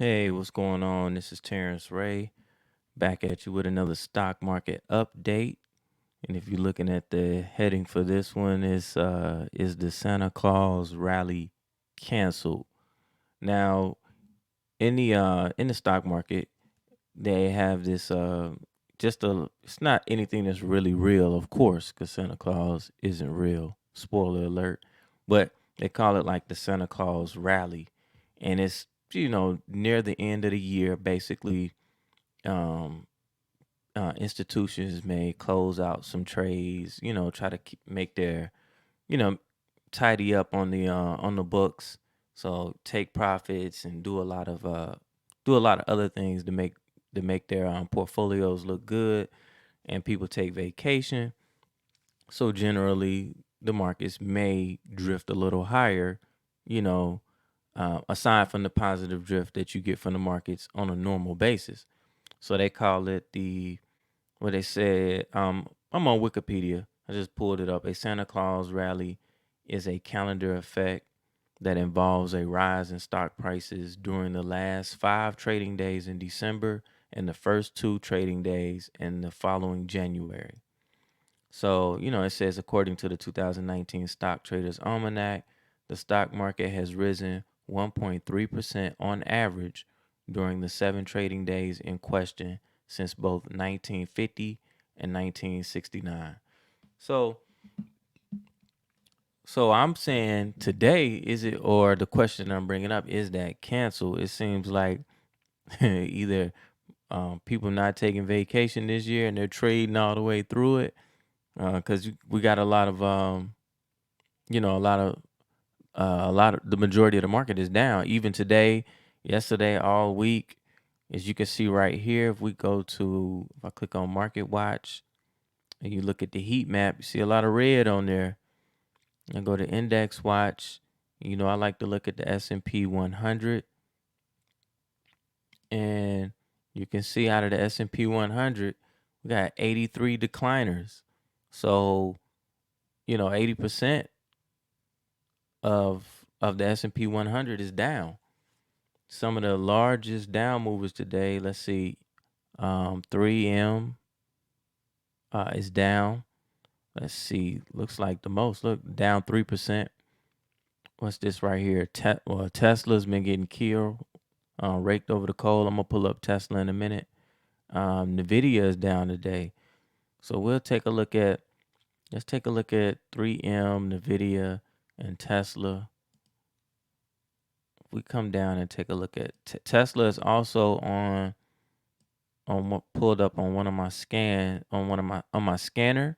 Hey, what's going on? This is TerrenceRe back at you with another stock market update. And if you're looking at the heading for this one, is the Santa Claus rally canceled? Now, in the stock market, they have this it's not anything that's really real, of course, because Santa Claus isn't real. Spoiler alert. But they call it like the Santa Claus rally. And it's near the end of the year, basically. um Institutions may close out some trades, try to make their, you know tidy up on the books. So take profits and do a lot of other things to make their portfolios look good. And people take vacation, so generally the markets may drift a little higher, you know aside from the positive drift that you get from the markets on a normal basis. So they call it the what they said. I'm on Wikipedia. I just pulled it up. A Santa Claus rally is a calendar effect that involves a rise in stock prices during the last 5 trading days in December and the first 2 trading days in the following January. So, it says according to the 2019 Stock Traders Almanac, the stock market has risen 1.3% on average during the 7 trading days in question since both 1950 and 1969. So, so I'm saying today, is it, or the question I'm bringing up, is that canceled? It seems like either people not taking vacation this year and they're trading all the way through it, because we got a lot of you know a lot of the majority of the market is down even today, yesterday, all week. As you can see right here, if I click on Market Watch and you look at the heat map, you see a lot of red on there. And go to Index Watch. I like to look at the S&P 100, and you can see out of the S&P 100, we got 83 decliners. So 80% of the S&P 100 is down. Some of the largest down movers today, let's see, 3M is down. Let's see, looks like the most. Look, down 3%. What's this right here? Tesla's been getting killed, raked over the coal. I'm gonna pull up Tesla in a minute. NVDA is down today. So let's take a look at 3M, NVIDIA, and Tesla. If we come down and take a look at Tesla is also on what pulled up on one of my on my scanner.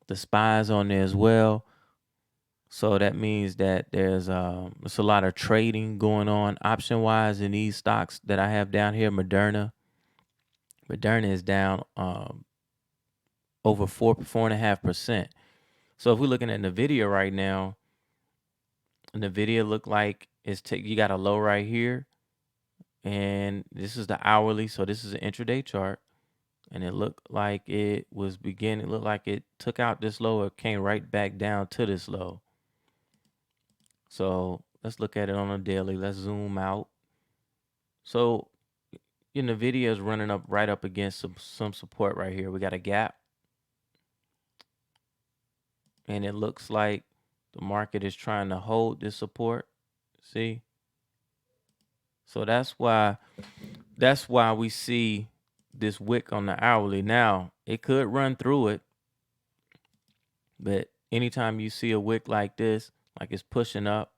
The SPY's on there as well. So that means that there's a lot of trading going on option wise in these stocks that I have down here. Moderna is down over 4.5%. So if we're looking at Nvidia right now, Nvidia look like you got a low right here, and this is the hourly. So this is an intraday chart, and it looked like it was beginning. It looked like it took out this low. It came right back down to this low. So let's look at it on a daily. Let's zoom out. So Nvidia is running up right up against some support right here. We got a gap, and it looks like the market is trying to hold this support. See? So that's why we see this wick on the hourly. Now, it could run through it, but anytime you see a wick like this, like it's pushing up,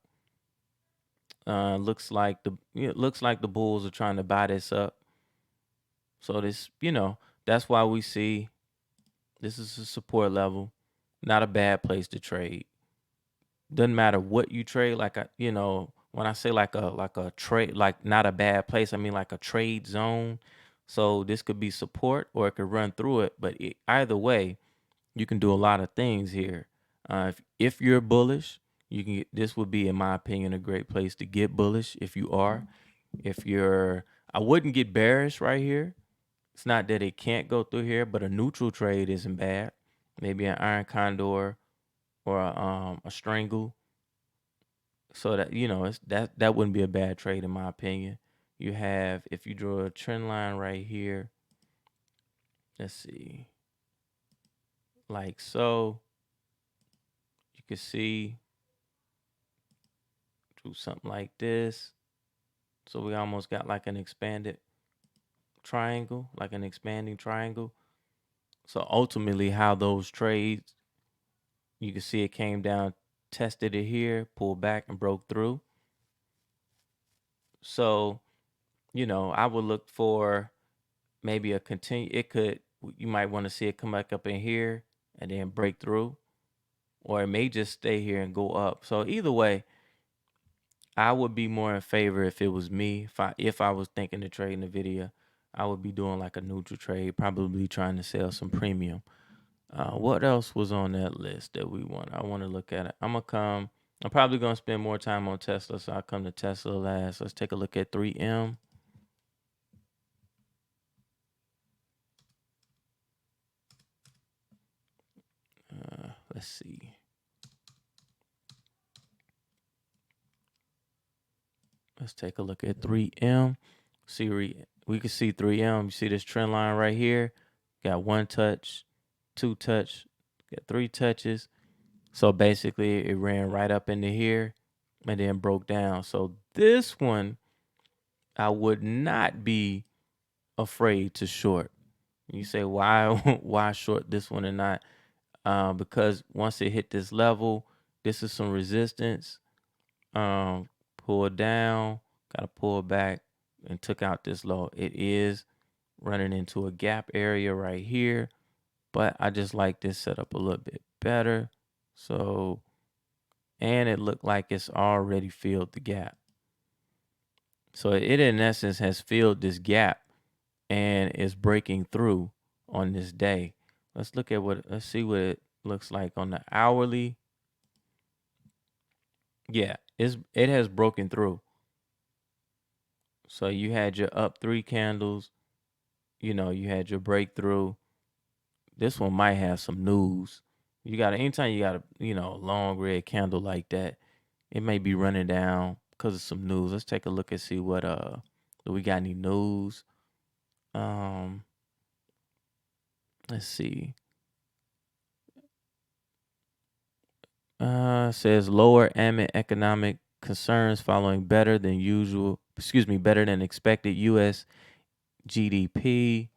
looks like the bulls are trying to buy this up. So that's why we see this is a support level, not a bad place to trade. Doesn't matter what you trade. When I say like a trade, like not a bad place, I mean like a trade zone. So this could be support or it could run through it. But either way, you can do a lot of things here. If you're bullish, this would be, in my opinion, a great place to get bullish. If you are, if you're, I wouldn't get bearish right here. It's not that it can't go through here, but a neutral trade isn't bad. Maybe an iron condor or a strangle. So that it's that wouldn't be a bad trade in my opinion. you have, if you draw a trend line right here, let's see, like so, you can see do something like this. So we almost got like an expanded triangle, like an expanding triangle. So ultimately how those trades, you can see it came down, tested it here, pulled back and broke through. So, you know, I would look for maybe a continue, you might want to see it come back up in here and then break through, or it may just stay here and go up. So either way, I would be more in favor if it was me. If I was thinking of trading NVIDIA, I would be doing like a neutral trade, probably trying to sell some premium. What else was on that list that we want? I want to look at it. I'm probably gonna spend more time on Tesla, so I'll come to Tesla last. Let's take a look at 3M. Let's see. Let's take a look at 3M. See, we can see 3M. You see this trend line right here? Got one touch, two touch, got three touches. So basically, it ran right up into here and then broke down. So this one, I would not be afraid to short. You say, why why short this one and not? Because once it hit this level, this is some resistance. Pull down, gotta pull back and took out this low. It is running into a gap area right here, but I just like this setup a little bit better. So, and it looked like it's already filled the gap. So it in essence has filled this gap and is breaking through on this day. Let's see what it looks like on the hourly. Yeah, it has broken through. So you had your up 3 candles, you know, you had your breakthrough. This one might have some news. Anytime you got a long red candle like that, it may be running down because of some news. Let's take a look and see what do we got any news. Let's see. Says lower amid economic concerns following better than expected US GDP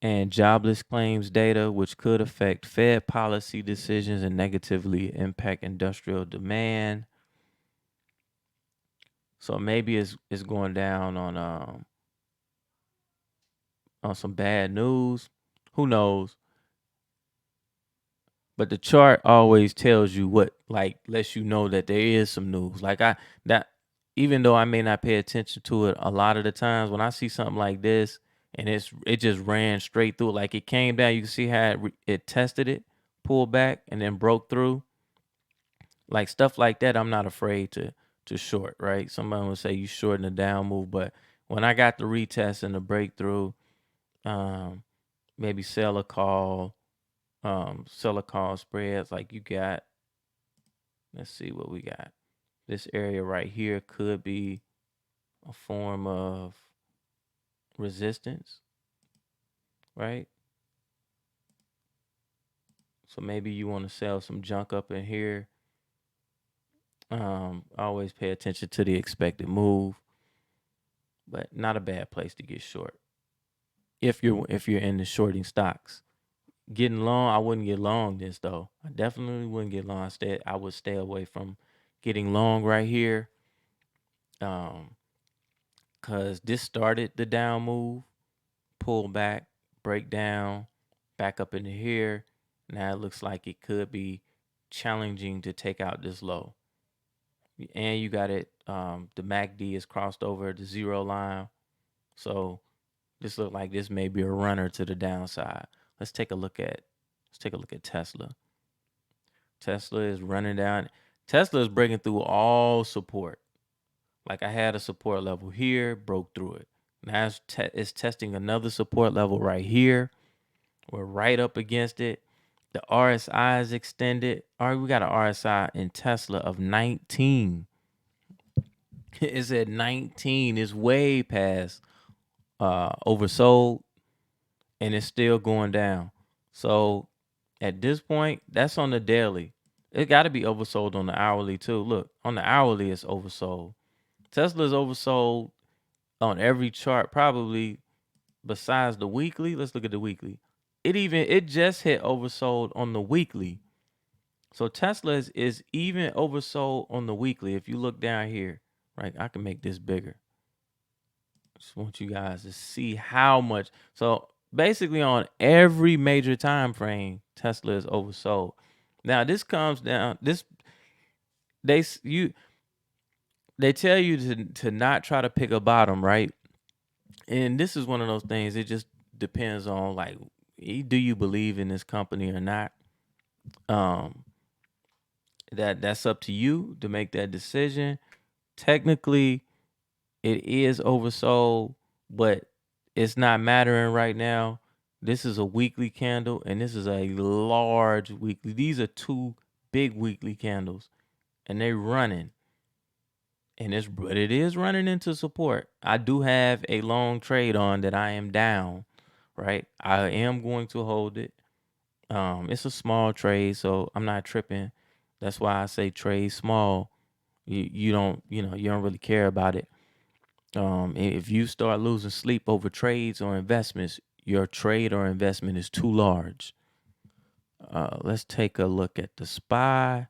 and jobless claims data, which could affect Fed policy decisions and negatively impact industrial demand. So maybe it's going down on some bad news. Who knows? But the chart always tells you lets you know that there is some news. Even though I may not pay attention to it a lot of the times, when I see something like this and it just ran straight through, like it came down, you can see how it tested it, pulled back, and then broke through. Like stuff like that, I'm not afraid to short, right? Somebody would say you short in the down move, but when I got the retest and the breakthrough, maybe sell a call spreads like you got. Let's see what we got. This area right here could be a form of resistance, right? So maybe you want to sell some junk up in here. Always pay attention to the expected move, but not a bad place to get short if you're in the shorting stocks. Getting long, I wouldn't get long this though. I definitely wouldn't get long. I would stay away from getting long right here. Cause this started the down move, pull back, break down, back up into here. Now it looks like it could be challenging to take out this low. And you got it, the MACD is crossed over the 0 line. So this look like this may be a runner to the downside. Let's take a look at Tesla. Tesla is running down. Tesla is breaking through all support. Like I had a support level here, broke through it. Now it's testing another support level right here. We're right up against it. The RSI is extended. All right, we got an RSI in Tesla of 19. It's at 19. It's way past oversold, and it's still going down. So at this point, that's on the daily. It got to be oversold on the hourly too. Look, on the hourly, it's oversold. Tesla's oversold on every chart, probably besides the weekly. Let's look at the weekly. It just hit oversold on the weekly. So Tesla is even oversold on the weekly. If you look down here, right, I can make this bigger. Just want you guys to see how much. So basically, on every major time frame, Tesla is oversold. Now this comes down. They you they tell you to not try to pick a bottom, right? And this is one of those things. It just depends on, like, do you believe in this company or not? Um, that's up to you to make that decision. Technically, it is oversold, but it's not mattering right now. This is a weekly candle, and this is a large weekly. These are two big weekly candles, and they're running. But it is running into support. I do have a long trade on that I am down, right? I am going to hold it. It's a small trade, so I'm not tripping. That's why I say trade small. You don't, you don't really care about it. If you start losing sleep over trades or investments, your trade or investment is too large. Let's take a look at the SPY.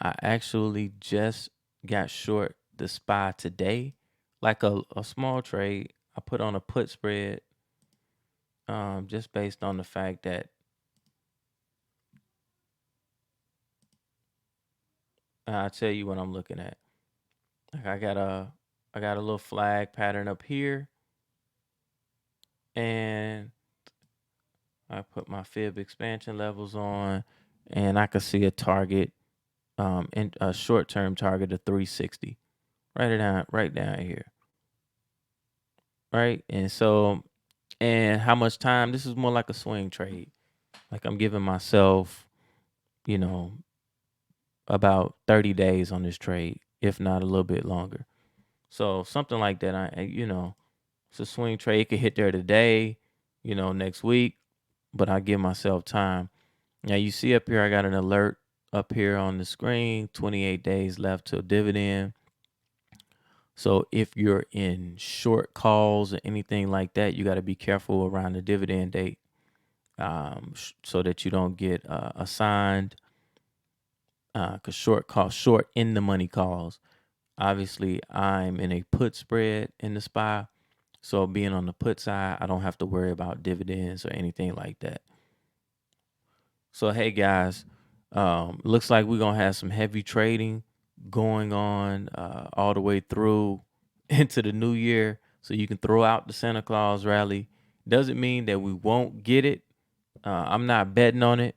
I actually just got short the SPY today, like a small trade. I put on a put spread, just based on the fact that I'll tell you what I'm looking at. Like I got a little flag pattern up here, and I put my fib expansion levels on, and I could see a target, in a short term target of 360. Right down here, right. And how much time? This is more like a swing trade. Like I'm giving myself, you know, about 30 days on this trade, if not a little bit longer. So something like that. It's a swing trade. It could hit there today, next week, but I give myself time. Now you see up here, I got an alert up here on the screen, 28 days left till dividend. So if you're in short calls or anything like that, you got to be careful around the dividend date, so that you don't get assigned, because short in the money calls. Obviously, I'm in a put spread in the SPY. So being on the put side, I don't have to worry about dividends or anything like that. So hey guys, looks like we're gonna have some heavy trading going on, all the way through into the new year. So you can throw out the Santa Claus rally. Doesn't mean that we won't get it. I'm not betting on it.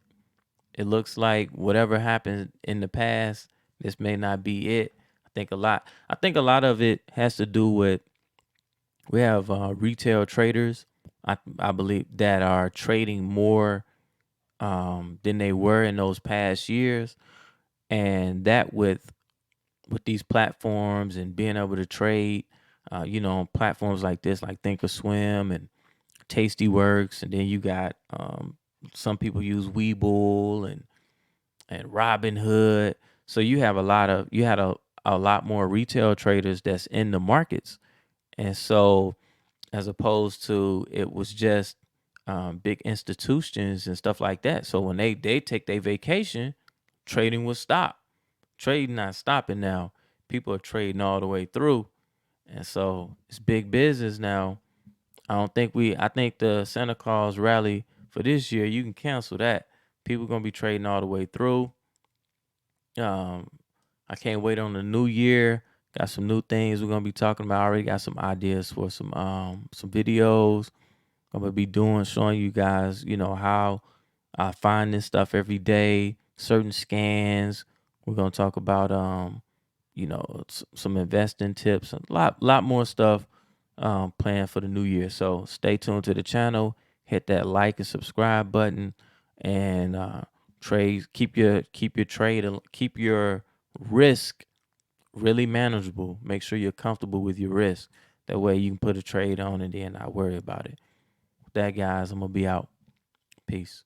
It looks like whatever happened in the past, this may not be it. I think a lot of it has to do with, we have retail traders. I believe that are trading more, than they were in those past years, and that with these platforms and being able to trade, on platforms like this, like Thinkorswim and TastyWorks, and then you got, some people use Webull and Robinhood. So you had a lot more retail traders that's in the markets, and so as opposed to it was just, big institutions and stuff like that. So when they take their vacation, trading will stop. Trading not stopping now. People are trading all the way through, and so it's big business now. I think the Santa Claus rally for this year, you can cancel that. People gonna be trading all the way through. Um, I can't wait on the new year. Got some new things we're gonna be talking about. I already got some ideas for some videos I'm gonna be showing you guys, how I find this stuff every day, certain scans. We're gonna talk about, some investing tips, a lot more stuff, planned for the new year. So stay tuned to the channel, hit that like and subscribe button, and trade. Keep your trade, keep your risk really manageable. Make sure you're comfortable with your risk. That way you can put a trade on and then not worry about it. With that, guys, I'm gonna be out. Peace.